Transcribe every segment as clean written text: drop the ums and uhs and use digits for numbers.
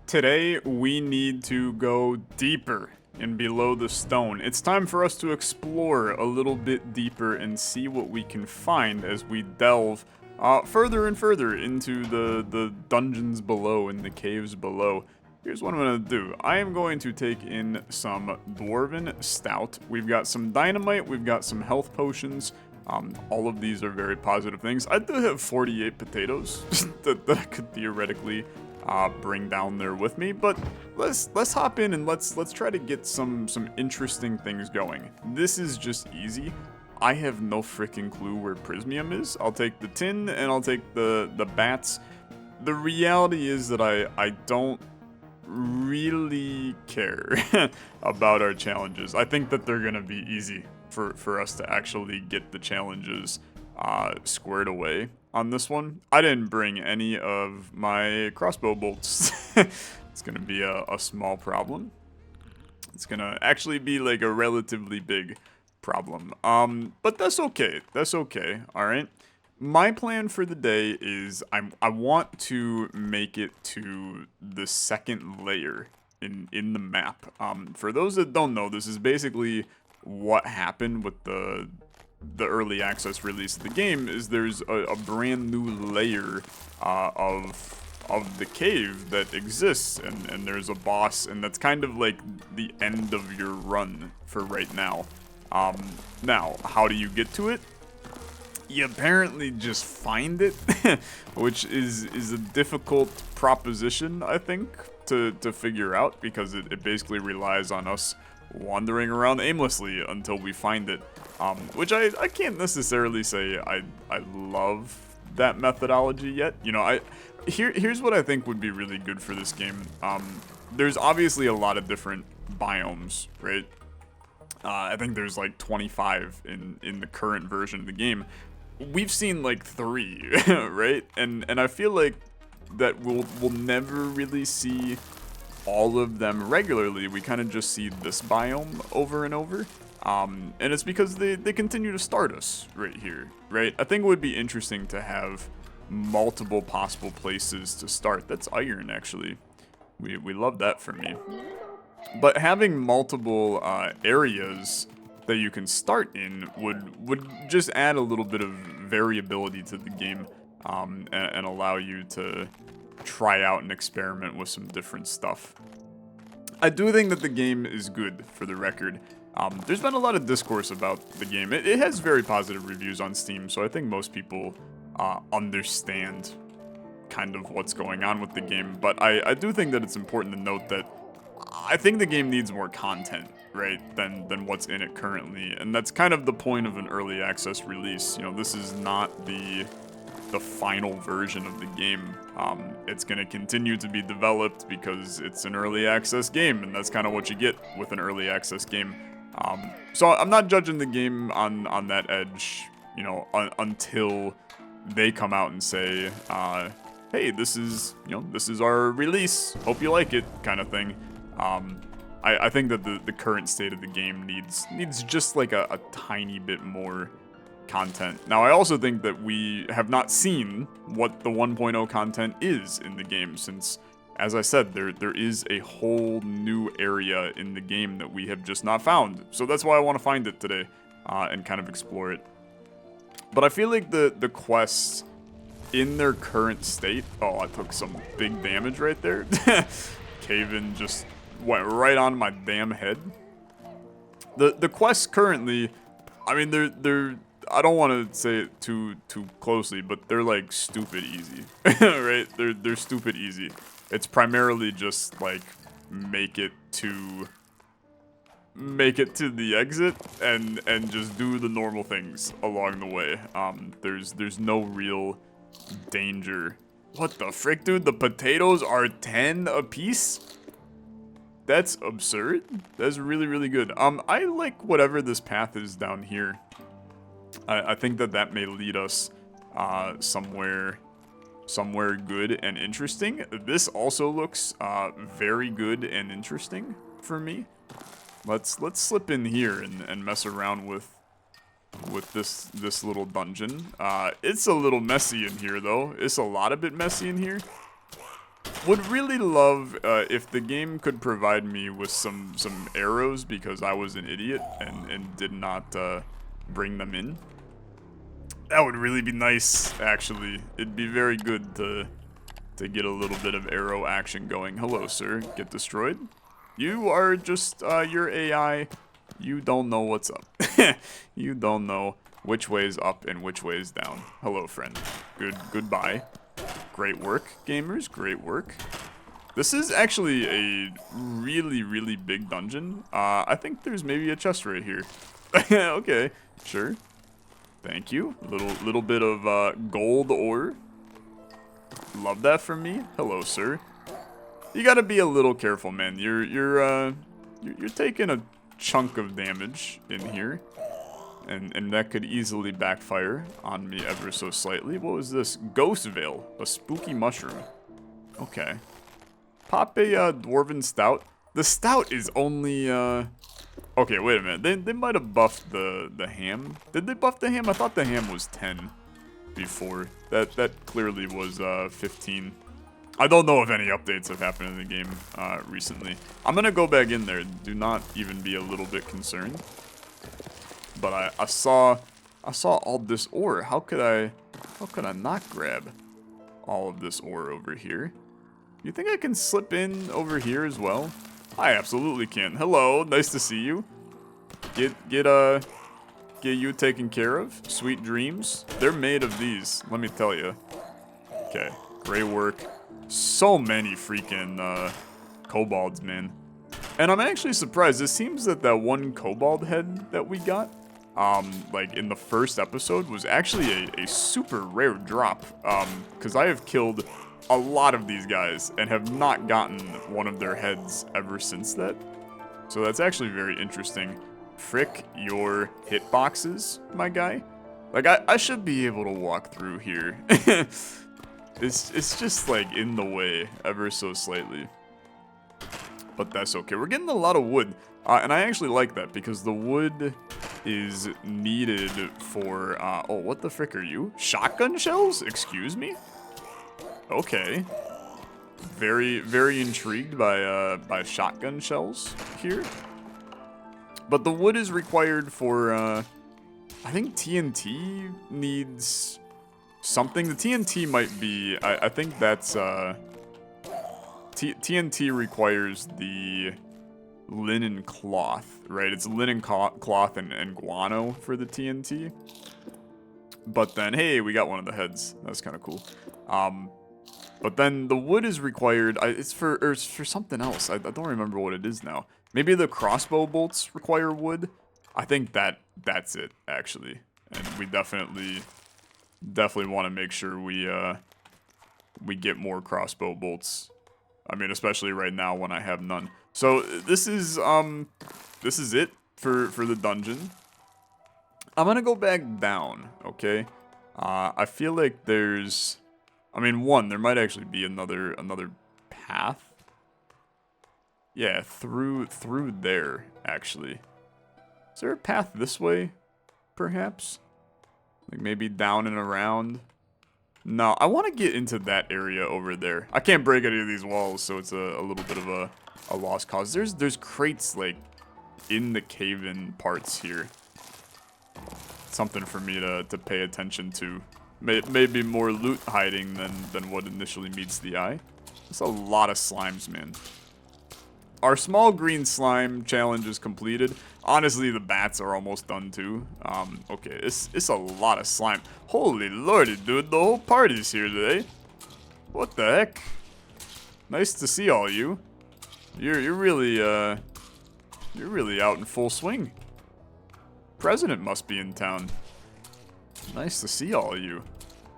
Today, we need to go deeper and below the stone. It's time for us to explore a little bit deeper and see what we can find as we delve further and further into the dungeons below and the caves below. Here's what I'm going to do. I am going to take in some Dwarven Stout. We've got some Dynamite. We've got some health potions. All of these are very positive things. I do have 48 potatoes that I could theoretically bring down there with me, but let's hop in and let's try to get some interesting things going. This is just easy. I have no freaking clue where Prismium is. I'll take the tin and I'll take the bats. The reality is that I don't really care about our challenges. I think that they're gonna be easy for us to actually get the challenges squared away on this one. I didn't bring any of my crossbow bolts. It's gonna be a small problem. It's gonna actually be like a relatively big problem. But that's okay. That's okay. All right. My plan for the day is I want to make it to the second layer in the map. For those that don't know, this is basically what happened with the early access release of the game. Is there's a brand new layer of the cave that exists, and there's a boss, and that's kind of like the end of your run for right now. Now, how do you get to it? You apparently just find it, which is a difficult proposition, I think, to figure out, because it basically relies on us wandering around aimlessly until we find it. Which I can't necessarily say I love that methodology yet. You know, here's what I think would be really good for this game. There's obviously a lot of different biomes, right? I think there's like 25 in the current version of the game. We've seen like 3, right? And I feel like that we'll never really see all of them regularly. We kind of just see this biome over and over. And it's because they continue to start us right here, right? I think it would be interesting to have multiple possible places to start. That's iron, actually. We love that for me. But having multiple areas that you can start in would just add a little bit of variability to the game, and allow you to try out and experiment with some different stuff. I do think that the game is good, for the record. There's been a lot of discourse about the game. It has very positive reviews on Steam, so I think most people understand kind of what's going on with the game. But I do think that it's important to note that I think the game needs more content, right, than what's in it currently. And that's kind of the point of an early access release. You know, this is not the final version of the game. It's going to continue to be developed because it's an early access game, and that's kind of what you get with an early access game. So I'm not judging the game on that edge, you know, until they come out and say, hey, this is our release, hope you like it, kind of thing. I think that the current state of the game needs just like a tiny bit more content. Now, I also think that we have not seen what the 1.0 content is in the game, since, as I said, there is a whole new area in the game that we have just not found. So that's why I want to find it today, and kind of explore it. But I feel like the quests in their current state... Oh, I took some big damage right there. Cave-in just went right on my damn head. The quests currently, I mean, they're I don't want to say it too closely, but they're like stupid easy, right? They're stupid easy. It's primarily just like make it to the exit and just do the normal things along the way. There's no real danger. What the frick, dude? The potatoes are 10 apiece? That's absurd. That's really, really good. I like whatever this path is down here. I think that may lead us somewhere good and interesting. This also looks very good and interesting for me. Let's slip in here and mess around with this little dungeon. It's a little messy in here, though. It's a lot of bit messy in here. Would really love if the game could provide me with some arrows because I was an idiot and did not bring them in. That would really be nice, actually. It'd be very good to get a little bit of arrow action going. Hello, sir. Get destroyed. You are just your AI. You don't know what's up. You don't know which way is up and which way is down. Hello, friend. Goodbye. Great work, gamers. Great work. This is actually a really, really big dungeon. I think there's maybe a chest right here. Okay, sure. Thank you. Little bit of gold ore. Love that from me. Hello, sir. You gotta be a little careful, man. You're taking a chunk of damage in here. And that could easily backfire on me ever so slightly. What was this? Ghost Veil. A spooky mushroom. Okay. Pop a Dwarven Stout. The Stout is only... Okay, wait a minute. They might have buffed the ham. Did they buff the ham? I thought the ham was 10 before. That clearly was 15. I don't know if any updates have happened in the game recently. I'm gonna go back in there. Do not even be a little bit concerned. But I saw all this ore. How could I not grab all of this ore over here? You think I can slip in over here as well? I absolutely can. Hello, nice to see you. Get you taken care of. Sweet dreams. They're made of these, let me tell you. Okay, great work. So many freaking kobolds, man. And I'm actually surprised. It seems that one kobold head that we got, like in the first episode, was actually a super rare drop. Because I have killed a lot of these guys and have not gotten one of their heads ever since that. So that's actually very interesting. Frick your hitboxes, my guy. Like, I should be able to walk through here. It's just like in the way ever so slightly. But that's okay. We're getting a lot of wood. And I actually like that because the wood is needed for... oh, what the frick are you? Shotgun shells? Excuse me? Okay. Very, very intrigued by shotgun shells here. But the wood is required for... I think TNT needs something. The TNT might be... I think that's... TNT requires the linen cloth, right? It's linen cloth and guano for the TNT. But then, hey, we got one of the heads. That's kind of cool. But then the wood is required. It's for something else. I don't remember what it is now. Maybe the crossbow bolts require wood. I think that's it, actually. And we definitely want to make sure we get more crossbow bolts. I mean, especially right now when I have none. So this is it for the dungeon. I'm gonna go back down, okay? I feel like there's, I mean, there might actually be another path. Yeah, through there, actually. Is there a path this way, perhaps? Like maybe down and around? No, I want to get into that area over there. I can't break any of these walls, so it's a little bit of a lost cause. There's crates, like, in the cave-in parts here. Something for me to pay attention to. Maybe more loot hiding than what initially meets the eye. That's a lot of slimes, man. Our small green slime challenge is completed. Honestly, the bats are almost done too. Okay, it's a lot of slime. Holy lordy, dude, the whole party's here today. What the heck? Nice to see all you. You're really out in full swing. President must be in town. Nice to see all of you.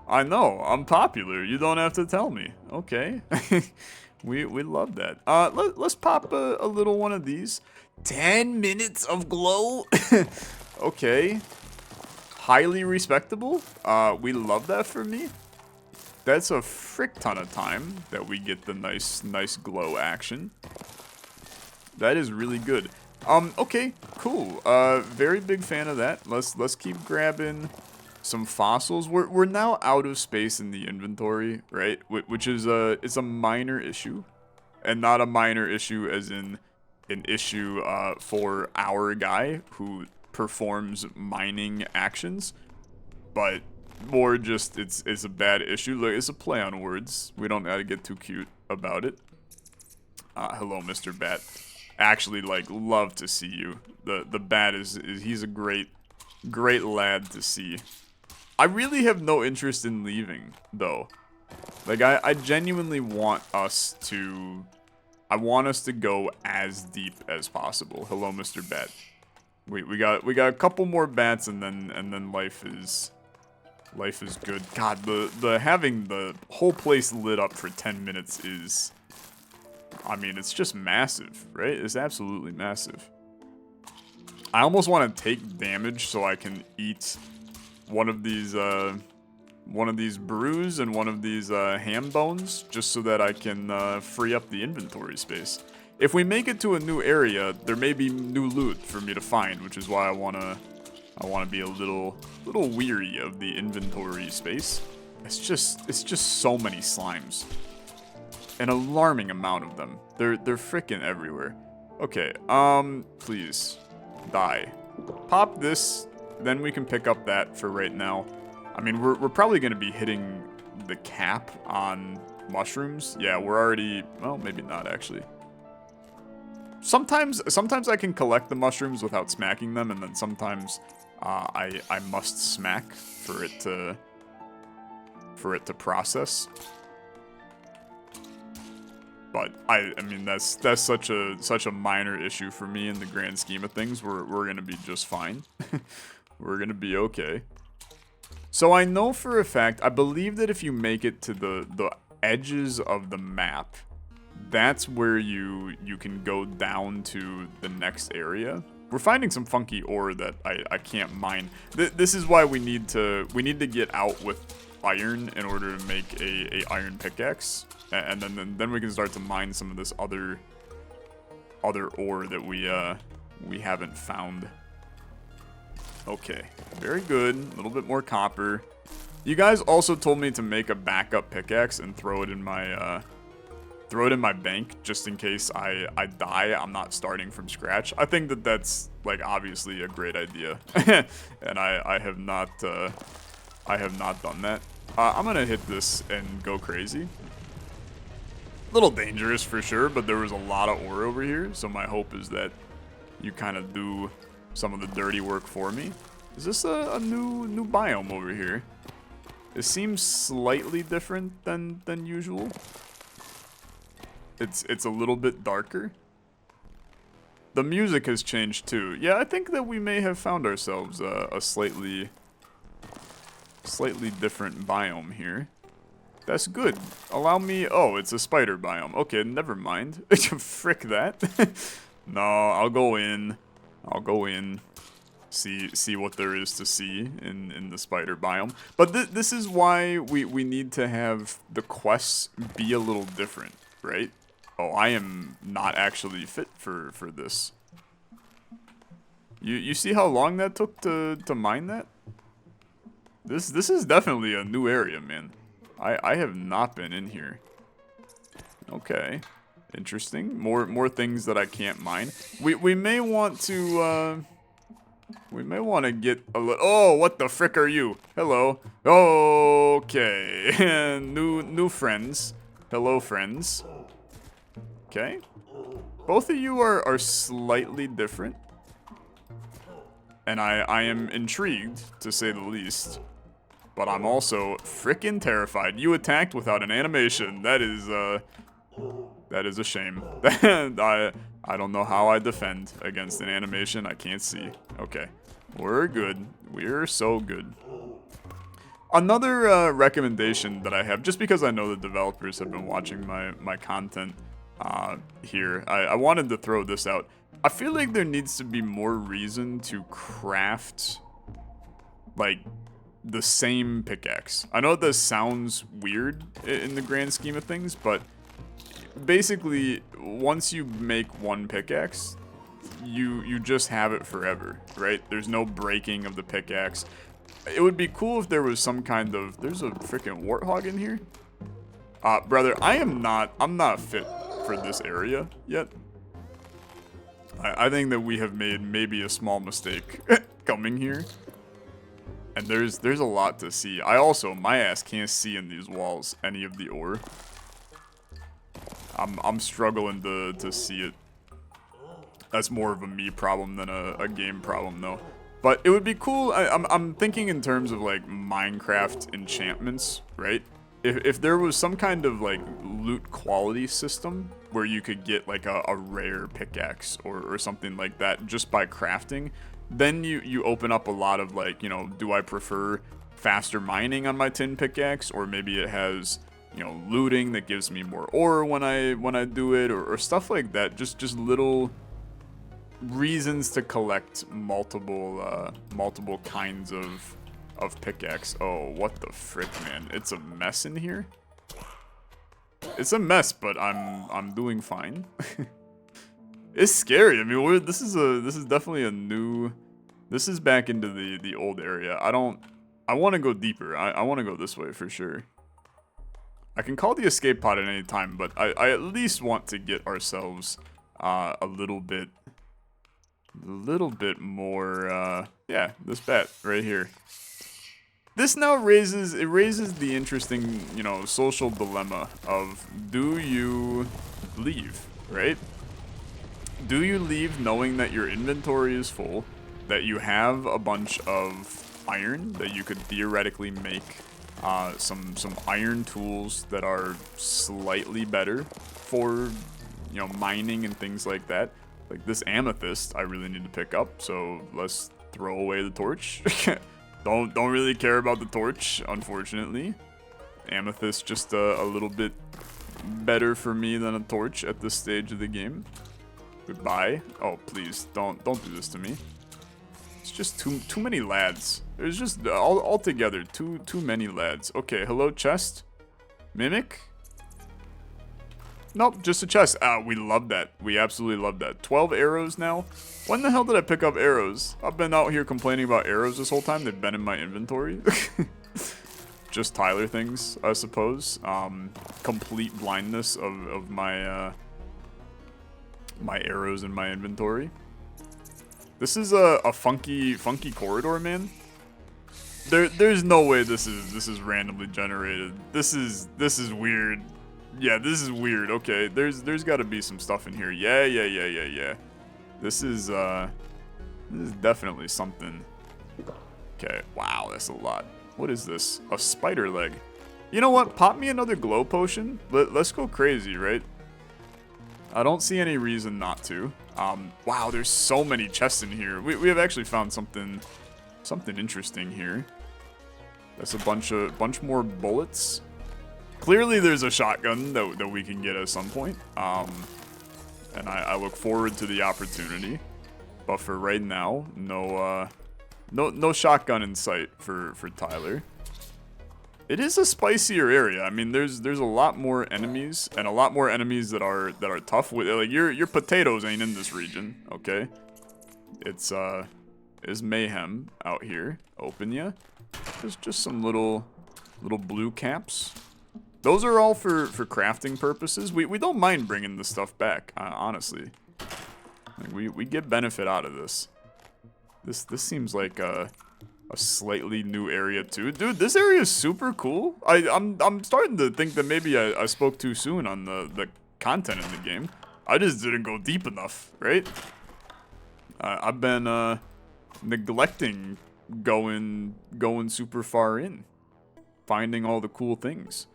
I know, I'm popular. You don't have to tell me. Okay. We love that. Let's pop a little one of these. 10 minutes of glow? Okay. Highly respectable. We love that for me. That's a frick ton of time that we get the nice glow action. That is really good. Okay, cool. Very big fan of that. Let's keep grabbing some fossils. We're now out of space in the inventory, right? Which is it's a minor issue, and not a minor issue as in an issue for our guy who performs mining actions, but more just it's a bad issue. Look, it's a play on words. We don't gotta get too cute about it. Hello, Mr. Bat. Actually, like, love to see you. The Bat is he's a great lad to see. I really have no interest in leaving, though. Like, I genuinely want us to... I want us to go as deep as possible. Hello, Mr. Bat. We got a couple more bats, and then life is good. God, the having the whole place lit up for 10 minutes is... I mean, it's just massive, right? It's absolutely massive. I almost want to take damage so I can eat one of these brews and one of these ham bones, just so that I can free up the inventory space. If we make it to a new area, there may be new loot for me to find, which is why I wanna be a little weary of the inventory space. It's just so many slimes. An alarming amount of them. They're freaking everywhere. Okay, please die. Pop this, then we can pick up that for right now. I mean, we're probably gonna be hitting the cap on mushrooms. Yeah, we're already, well, maybe not actually. Sometimes I can collect the mushrooms without smacking them, and then sometimes I must smack for it to process. But I mean that's such a minor issue for me in the grand scheme of things. We're gonna be just fine. We're gonna be okay. So I know for a fact, I believe that if you make it to the edges of the map, that's where you can go down to the next area. We're finding some funky ore that I can't mine. This is why we need to get out with iron in order to make a iron pickaxe. And then we can start to mine some of this other ore that we haven't found. Okay, very good. A little bit more copper. You guys also told me to make a backup pickaxe and throw it in my bank just in case I die. I'm not starting from scratch. I think that's like obviously a great idea, and I have not done that. I'm gonna hit this and go crazy. A little dangerous for sure, but there was a lot of ore over here, so my hope is that you kind of do some of the dirty work for me. Is this a new biome over here? It seems slightly different than usual. It's a little bit darker. The music has changed too. Yeah, I think that we may have found ourselves a slightly different biome here. That's good. Allow me... Oh, it's a spider biome. Okay, never mind. Frick that. No, I'll go in. See what there is to see in the spider biome. But this is why we need to have the quests be a little different, right? Oh, I am not actually fit for this. You see how long that took to mine that? This is definitely a new area, man. I have not been in here. Okay. Interesting. More things that I can't mine. We may want to get a little... Oh, what the frick are you? Hello. Okay. New friends. Hello, friends. Okay. Both of you are slightly different. And I am intrigued, to say the least. But I'm also frickin' terrified. You attacked without an animation. That is a shame. I don't know how I defend against an animation. I can't see. Okay. We're good. We're so good. Another recommendation that I have, just because I know the developers have been watching my content here, I wanted to throw this out. I feel like there needs to be more reason to craft, like, the same pickaxe. I know this sounds weird in the grand scheme of things, but basically, once you make one pickaxe, you just have it forever, right? There's no breaking of the pickaxe. It would be cool if there was some kind of... There's a freaking warthog in here? Brother, I'm not fit for this area yet. I think that we have made maybe a small mistake coming here. And there's a lot to see. My ass can't see in these walls any of the ore. I'm struggling to see it. That's more of a me problem than a game problem, though. But it would be cool. I'm thinking in terms of like Minecraft enchantments, right? If there was some kind of like loot quality system where you could get like a rare pickaxe or something like that just by crafting, then you open up a lot of like, you know, do I prefer faster mining on my tin pickaxe, or maybe it has, you know, looting that gives me more ore when I do it, or stuff like that. Just little reasons to collect multiple kinds of pickaxe. Oh, what the frick, man. It's a mess in here. It's a mess, but I'm doing fine. It's scary. I mean, this is definitely a new... This is back into the old area. I want to go deeper. I want to go this way for sure. I can call the escape pod at any time, but I at least want to get ourselves a little bit more, yeah, this bet right here. This now raises the interesting, you know, social dilemma of, do you leave, right? Do you leave knowing that your inventory is full, that you have a bunch of iron, that you could theoretically make some iron tools that are slightly better for, you know, mining and things like that? Like this amethyst, I really need to pick up, so let's throw away the torch. Don't really care about the torch, unfortunately. Amethyst just a little bit better for me than a torch at this stage of the game. Goodbye. Oh, please, don't do this to me. It's just too many lads. There's just altogether too many lads. Okay, hello chest. Mimic? Nope, just a chest. We love that. We absolutely love that. 12 arrows now. When the hell did I pick up arrows? I've been out here complaining about arrows this whole time. They've been in my inventory. Just Tyler things, I suppose. Complete blindness of my my arrows in my inventory. This is a funky corridor, man. There's no way this is randomly generated. This is weird. Yeah, this is weird. Okay, there's got to be some stuff in here. Yeah. This is definitely something. Okay, wow, that's a lot. What is this? A spider leg. You know what? Pop me another glow potion. Let's go crazy, right? I don't see any reason not to. Wow, there's so many chests in here. We have actually found something interesting here. That's a bunch more bullets. Clearly there's a shotgun that we can get at some point. And I look forward to the opportunity. But for right now, no shotgun in sight for Tyler. It is a spicier area. I mean, there's a lot more enemies, and a lot more enemies that are tough. With like your potatoes ain't in this region, okay? It's mayhem out here. Open ya. There's just some little blue caps. Those are all for crafting purposes. We don't mind bringing this stuff back, honestly. Like, we get benefit out of this. This seems like a slightly new area too. Dude, this area is super cool. I'm starting to think that maybe I spoke too soon on the content in the game. I just didn't go deep enough, right? I've been neglecting going super far in, finding all the cool things.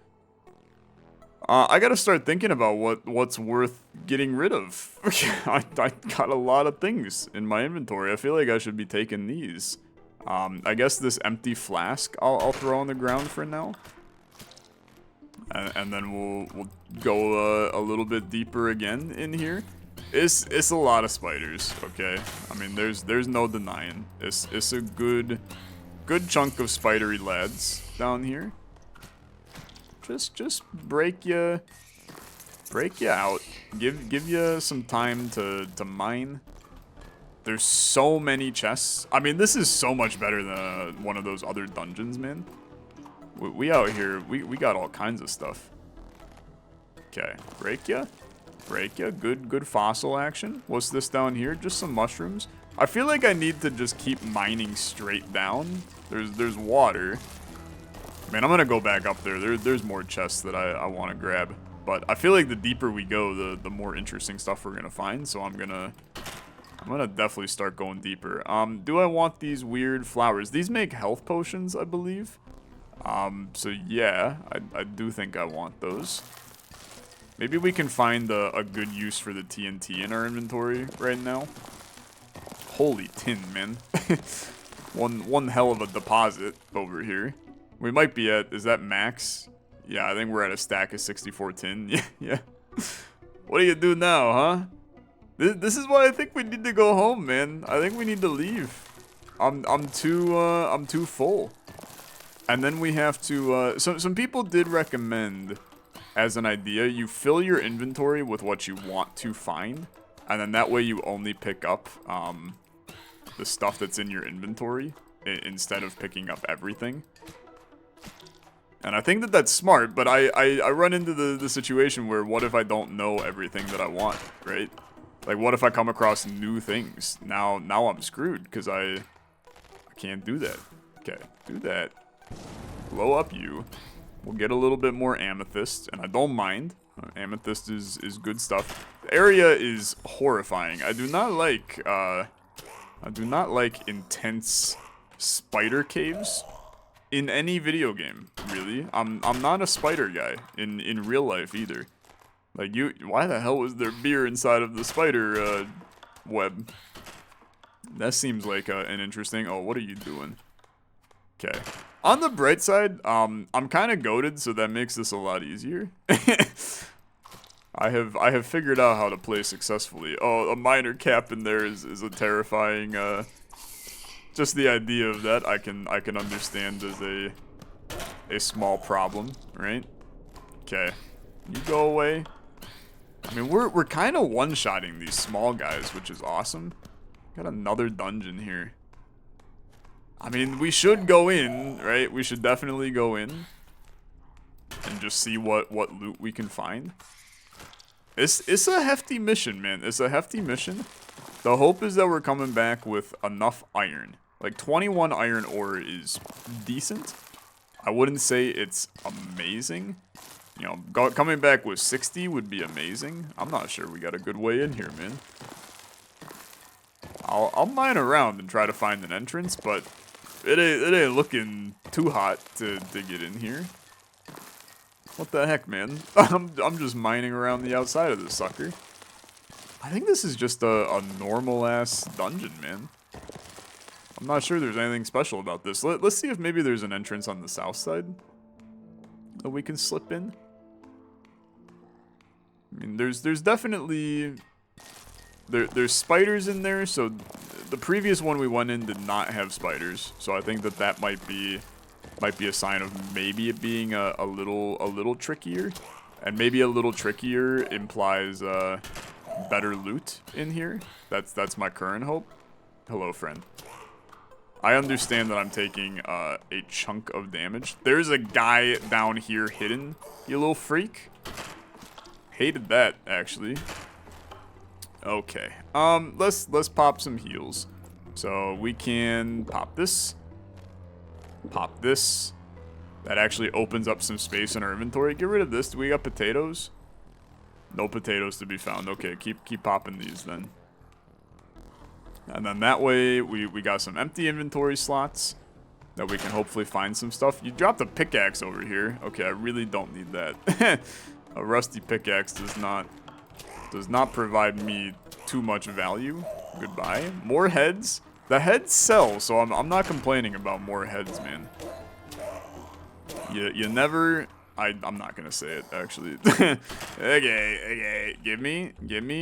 I gotta start thinking about what's worth getting rid of. I got a lot of things in my inventory. I feel like I should be taking these. I guess this empty flask I'll throw on the ground for now. And then we'll go a little bit deeper again in here. It's a lot of spiders, okay? I mean, there's no denying. It's a good chunk of spidery lads down here. Just break you out. Give you some time to mine. There's so many chests. I mean, this is so much better than one of those other dungeons, man. We out here, we got all kinds of stuff. Okay, break ya. Break ya. Good fossil action. What's this down here? Just some mushrooms. I feel like I need to just keep mining straight down. There's water. Man, I'm gonna go back up there. There's more chests that I want to grab. But I feel like the deeper we go, the more interesting stuff we're gonna find. So I'm gonna definitely start going deeper. Do I want these weird flowers? These make health potions, I believe. So yeah, I do think I want those. Maybe we can find a good use for the TNT in our inventory right now. Holy tin, man. one hell of a deposit over here. We might be at, is that max? Yeah, I think we're at a stack of 64 tin. Yeah. What do you do now, huh? This is why I think we need to go home, man. I think we need to leave. I'm too full. And then we have to, some people did recommend, as an idea, you fill your inventory with what you want to find, and then that way you only pick up, the stuff that's in your inventory, instead of picking up everything. And I think that that's smart, but I run into the situation where what if I don't know everything that I want, right? Like, what if I come across new things? Now I'm screwed, because I can't do that. Okay, do that. Blow up you. We'll get a little bit more amethyst, and I don't mind. Amethyst is good stuff. The area is horrifying. I do not like intense spider caves in any video game, really. I'm not a spider guy in real life either. Like, why the hell was there beer inside of the spider web? That seems like an interesting. Oh, what are you doing? Okay. On the bright side, I'm kind of goated, so that makes this a lot easier. I have figured out how to play successfully. Oh, a minor cap in there is a terrifying. Just the idea of that I can understand as a small problem, right? Okay, you go away. I mean, we're kind of one-shotting these small guys, which is awesome. Got another dungeon here. I mean, we should go in, right? We should definitely go in and just see what loot we can find. It's a hefty mission, man. It's a hefty mission. The hope is that we're coming back with enough iron. Like, 21 iron ore is decent. I wouldn't say it's amazing. You know, coming back with 60 would be amazing. I'm not sure we got a good way in here, man. I'll mine around and try to find an entrance, but it ain't looking too hot to get in here. What the heck, man? I'm just mining around the outside of this sucker. I think this is just a normal-ass dungeon, man. I'm not sure there's anything special about this. Let's see if maybe there's an entrance on the south side that we can slip in. I mean, there's definitely... There's spiders in there, so the previous one we went in did not have spiders. So I think that might be a sign of maybe it being a little trickier. And maybe a little trickier implies better loot in here. That's my current hope. Hello, friend. I understand that I'm taking a chunk of damage. There's a guy down here hidden, you little freak. Hated that, actually. Okay, let's pop some heals. So we can pop this. Pop this. That actually opens up some space in our inventory. Get rid of this. Do we got potatoes? No potatoes to be found. Okay, keep popping these then. And then that way, we got some empty inventory slots that we can hopefully find some stuff. You dropped a pickaxe over here. Okay, I really don't need that. A rusty pickaxe does not provide me too much value. Goodbye. More heads. The heads sell, so I'm not complaining about more heads, man. You never... I'm not gonna say it, actually. Okay. Give me,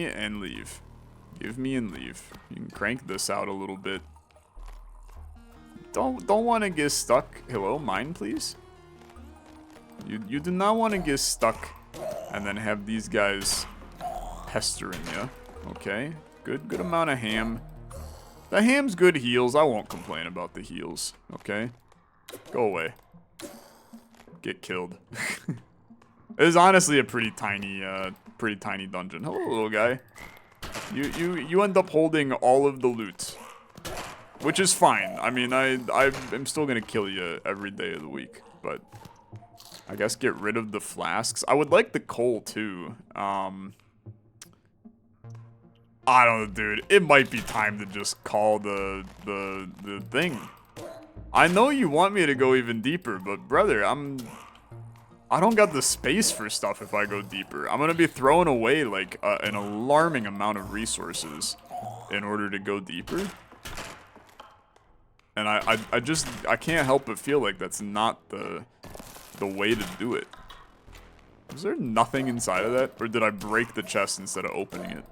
and leave. Give me and leave. You can crank this out a little bit. Don't want to get stuck. Hello, mine, please. You do not want to get stuck and then have these guys pestering you. Okay, good amount of ham. The ham's good heals. I won't complain about the heals. Okay? Go away. Get killed. It is honestly a pretty tiny dungeon. Hello, little guy. You end up holding all of the loot, which is fine. I mean, I'm still gonna kill you every day of the week, but I guess get rid of the flasks. I would like the coal too. I don't know, dude. It might be time to just call the thing. I know you want me to go even deeper, but brother, I don't got the space for stuff if I go deeper. I'm gonna be throwing away like an alarming amount of resources in order to go deeper. And I can't help but feel like that's not the way to do it. Is there nothing inside of that? Or did I break the chest instead of opening it?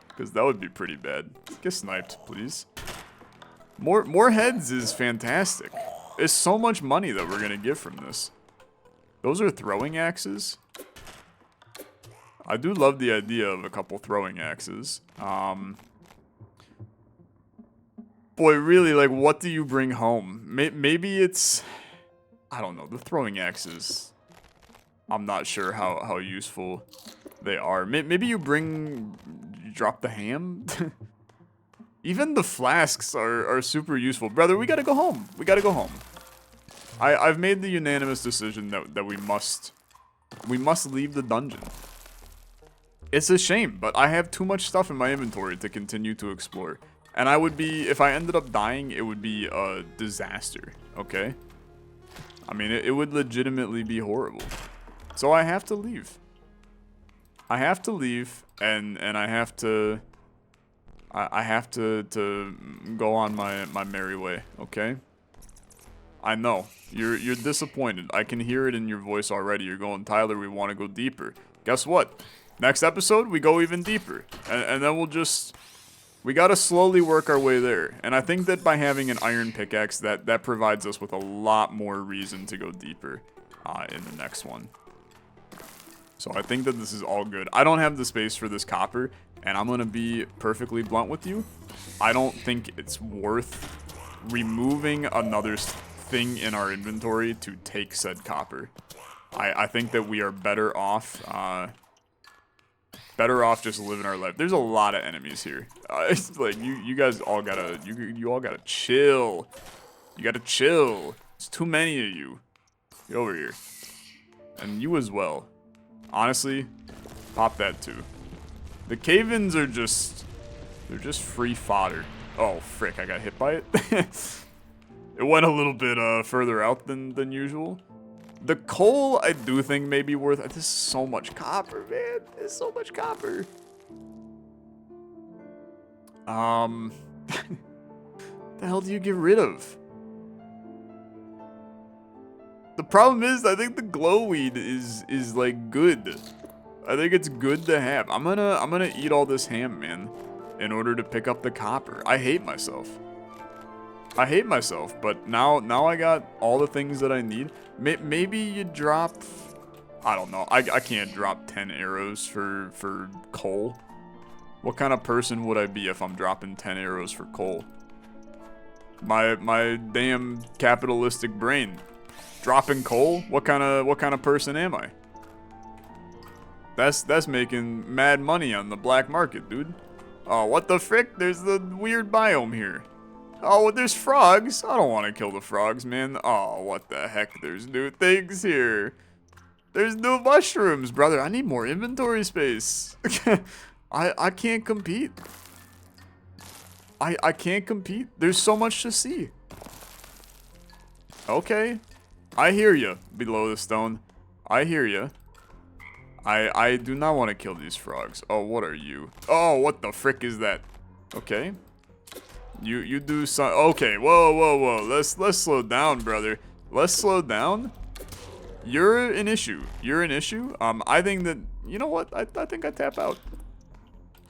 Because that would be pretty bad. Get sniped, please. More heads is fantastic. There's so much money that we're gonna get from this. Those are throwing axes. I do love the idea of a couple throwing axes. Boy, really, like, what do you bring home? Maybe it's... I don't know, the throwing axes. I'm not sure how useful they are. Maybe you drop the ham? Even the flasks are super useful. Brother, we gotta go home. We gotta go home. I've made the unanimous decision that we must leave the dungeon. It's a shame, but I have too much stuff in my inventory to continue to explore. And I would be, if I ended up dying, it would be a disaster, okay? I mean, it would legitimately be horrible. So I have to leave. I have to leave, and I have to go on my merry way, okay? I know. You're disappointed. I can hear it in your voice already. You're going, Tyler, we want to go deeper. Guess what? Next episode, we go even deeper. And then we gotta slowly work our way there. And I think that by having an iron pickaxe, that provides us with a lot more reason to go deeper in the next one. So I think that this is all good. I don't have the space for this copper, and I'm gonna be perfectly blunt with you. I don't think it's worth removing another thing in our inventory to take said copper. I think that we are better off just living our life. There's a lot of enemies here. It's like you guys all gotta you all gotta chill. You gotta chill. It's too many of you. Get over here. And you as well. Honestly, pop that too. The cave-ins are they're just free fodder. Oh frick, I got hit by it. It went a little bit further out than usual. The coal, I do think may be worth... This is so much copper, man. There's so much copper. The hell do you get rid of? The problem is, I think the glowweed is like good. I think it's good to have. I'm gonna eat all this ham, man, in order to pick up the copper. I hate myself. I hate myself, but now I got all the things that I need. Maybe you drop... I don't know. I can't drop 10 arrows for coal. What kind of person would I be if I'm dropping 10 arrows for coal? My damn capitalistic brain. Dropping coal? What kind of person am I? That's making mad money on the black market, dude. Oh, what the frick? There's the weird biome here. Oh, there's frogs. I don't want to kill the frogs, man. Oh, what the heck? There's new things here. There's new mushrooms, brother. I need more inventory space. I can't compete. I can't compete. There's so much to see. Okay. I hear you, below the stone. I hear you. I do not want to kill these frogs. Oh, what are you? Oh, what the frick is that? Okay. You do some... Okay, whoa. Let's slow down, brother. Let's slow down. You're an issue. You're an issue. I think that... You know what? I think I tap out.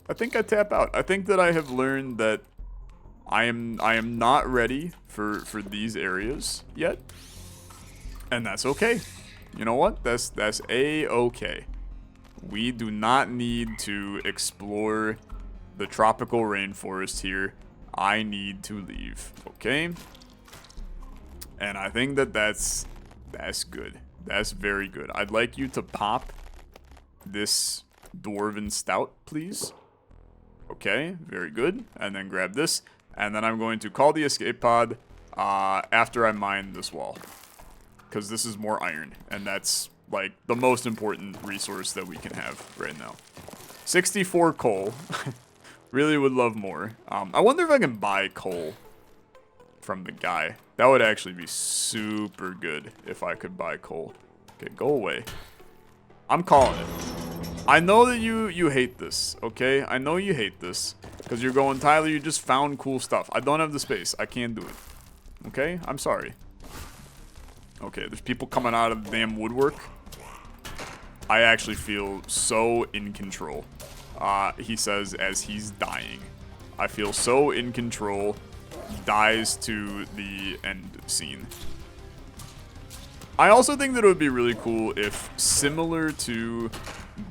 I think I tap out. I think that I have learned that I am not ready for these areas yet. And that's okay. You know what? That's A-okay. We do not need to explore the tropical rainforest here. I need to leave, okay? And I think that's good. That's very good. I'd like you to pop this dwarven stout, please. Okay, very good. And then grab this. And then I'm going to call the escape pod after I mine this wall. Because this is more iron. And that's, like, the most important resource that we can have right now. 64 coal. Really would love more. I wonder if I can buy coal from the guy. That would actually be super good if I could buy coal. Okay, go away. I'm calling it. I know that you hate this, okay? I know you hate this. Because you're going, Tyler, you just found cool stuff. I don't have the space. I can't do it. Okay? I'm sorry. Okay, there's people coming out of the damn woodwork. I actually feel so in control. He says as he's dying. I feel so in control. Dies to the end scene. I also think that it would be really cool if, similar to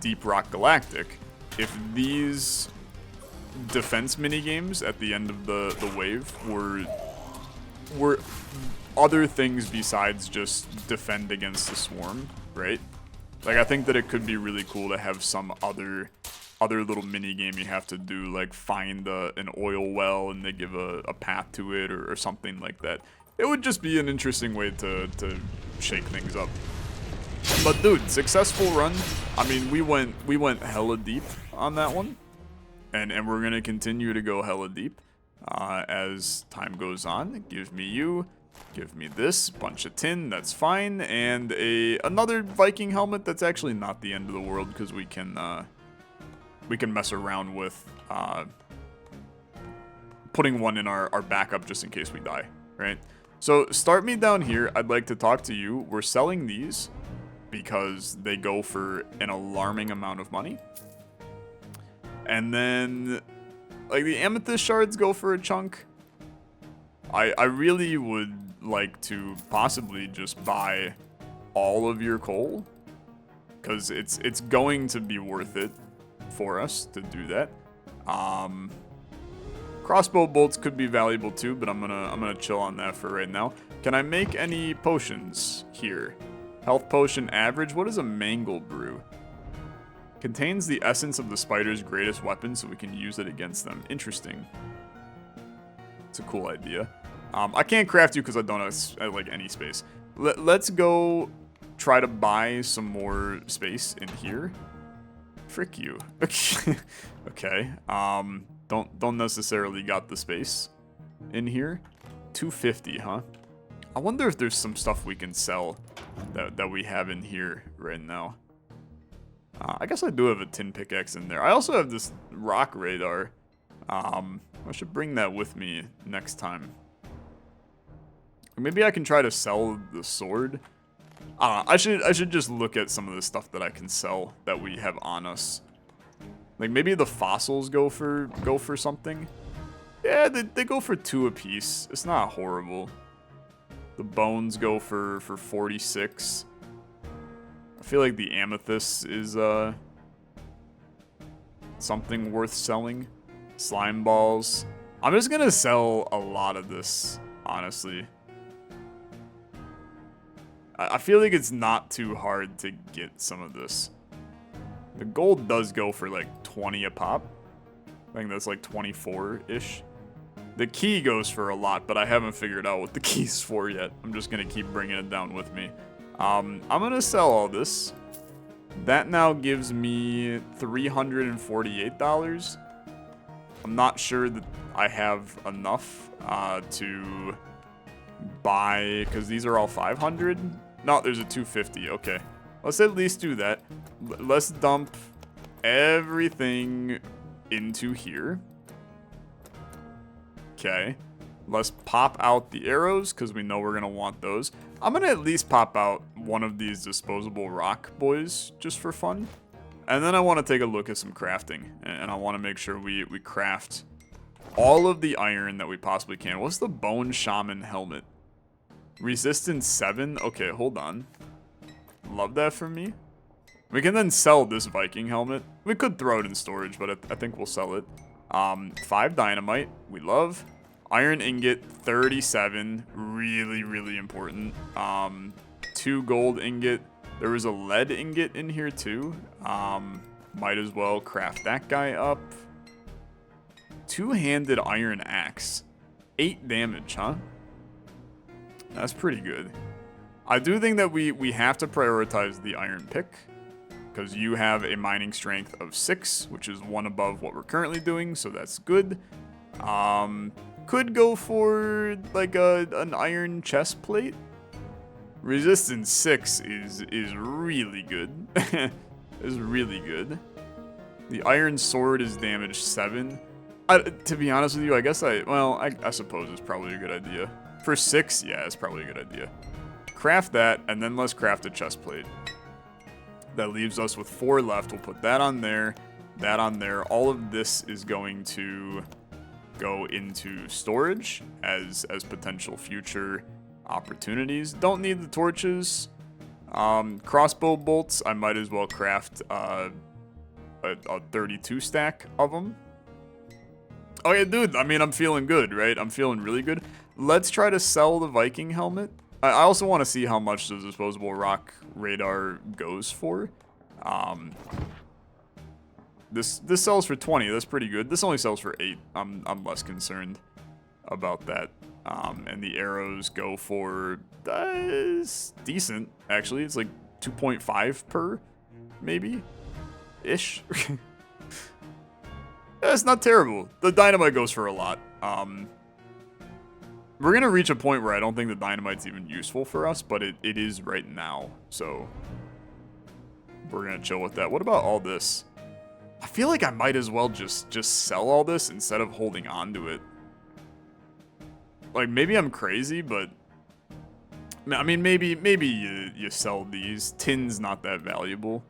Deep Rock Galactic, if these defense minigames at the end of the wave were other things besides just defend against the swarm, right? Like, I think that it could be really cool to have some other little mini game you have to do, like find an oil well and they give a path to it or something like that. It would just be an interesting way to shake things up. But dude, successful run. I mean, we went hella deep on that one, and we're gonna continue to go hella deep as time goes on. Give me you. Give me this bunch of tin, that's fine, and another Viking helmet. That's actually not the end of the world because we can mess around with putting one in our backup just in case we die, right? So start me down here. I'd like to talk to you. We're selling these because they go for an alarming amount of money. And then, like, the amethyst shards go for a chunk. I really would like to possibly just buy all of your coal, because it's going to be worth it for us to do that. Crossbow bolts could be valuable too, but I'm gonna chill on that for right now. Can I make any potions here? Health potion average. What is a mangle brew? Contains the essence of the spider's greatest weapon, so we can use it against them. Interesting. It's a cool idea. I can't craft you because I don't have like any space. Let's go try to buy some more space in here. Frick you. Okay. Don't necessarily got the space in here. 250, huh? I wonder if there's some stuff we can sell that we have in here right now. I guess I do have a tin pickaxe in there. I also have this rock radar. I should bring that with me next time. Maybe I can try to sell the sword. I should just look at some of the stuff that I can sell that we have on us. Like, maybe the fossils go for something. Yeah, they go for 2 apiece. It's not horrible. The bones go for 46. I feel like the amethyst is something worth selling. Slime balls. I'm just gonna sell a lot of this, honestly. I feel like it's not too hard to get some of this. The gold does go for like 20 a pop. I think that's like 24-ish. The key goes for a lot, but I haven't figured out what the key's for yet. I'm just going to keep bringing it down with me. I'm going to sell all this. That now gives me $348. I'm not sure that I have enough to buy, because these are all 500. No, there's a 250. Okay. Let's at least do that. Let's dump everything into here. Okay. Let's pop out the arrows, because we know we're going to want those. I'm going to at least pop out one of these disposable rock boys, just for fun. And then I want to take a look at some crafting. And I want to make sure we craft all of the iron that we possibly can. What's the Bone Shaman helmet? Resistance 7? Okay, hold on. Love that for me. We can then sell this Viking helmet. We could throw it in storage, but I think we'll sell it. 5 dynamite, we love. Iron ingot, 37, really, really important. 2 gold ingot. There was a lead ingot in here too. Might as well craft that guy up. 2-handed iron axe. 8 damage, huh? That's pretty good. I do think that we have to prioritize the iron pick, because you have a mining strength of 6, which is 1 above what we're currently doing, so that's good. Could go for like an iron chest plate. Resistance 6 is really good. Is really good. The iron sword is damage 7. To be honest with you, I guess I suppose it's probably a good idea. For 6, yeah, it's probably a good idea. Craft that, and then let's craft a chest plate. That leaves us with 4 left. We'll put that on there, that on there. All of this is going to go into storage as potential future opportunities. Don't need the torches. Crossbow bolts, I might as well craft a 32 stack of them. Oh yeah, dude, I mean, I'm feeling good, right? I'm feeling really good. Let's try to sell the Viking helmet. I also want to see how much the disposable rock radar goes for. This sells for 20. That's pretty good. This only sells for 8. I'm less concerned about that. And the arrows go for it's decent, actually. It's like 2.5 per, maybe ish. It's not terrible. The dynamite goes for a lot. We're gonna reach a point where I don't think the dynamite's even useful for us, but it is right now. So we're gonna chill with that. What about all this? I feel like I might as well just sell all this instead of holding on to it. Like, maybe I'm crazy, but I mean, maybe you sell these. Tin's not that valuable.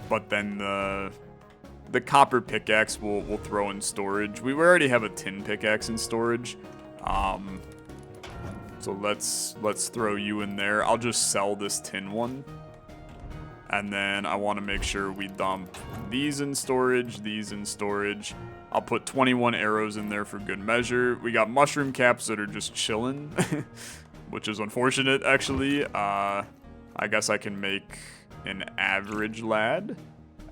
But then the copper pickaxe we'll throw in storage. We already have a tin pickaxe in storage. So let's throw you in there. I'll just sell this tin one. And then I want to make sure we dump these in storage, these in storage. I'll put 21 arrows in there for good measure. We got mushroom caps that are just chilling, which is unfortunate, actually. I guess I can make an average lad,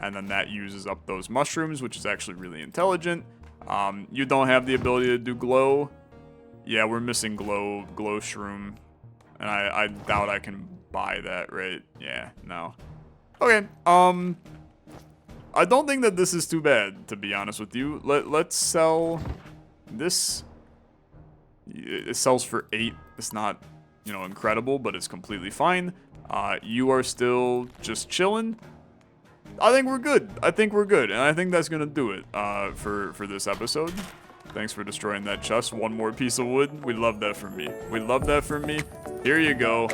and then that uses up those mushrooms, which is actually really intelligent. You don't have the ability to do glow. Yeah, we're missing glow shroom, and I doubt I can buy that, right? Yeah, no. Okay, I don't think that this is too bad, to be honest with you. Let's sell this. It sells for 8. It's not, incredible, but it's completely fine. You are still just chilling. I think we're good. And I think that's gonna do it for this episode. Thanks for destroying that chest. 1 more piece of wood. We love that from me. Here you go.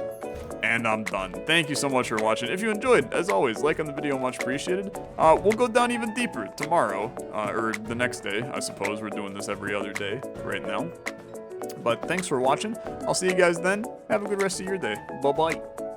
And I'm done. Thank you so much for watching. If you enjoyed, as always, like on the video, much appreciated. We'll go down even deeper tomorrow, or the next day, I suppose. We're doing this every other day right now. But thanks for watching. I'll see you guys then. Have a good rest of your day. Bye-bye.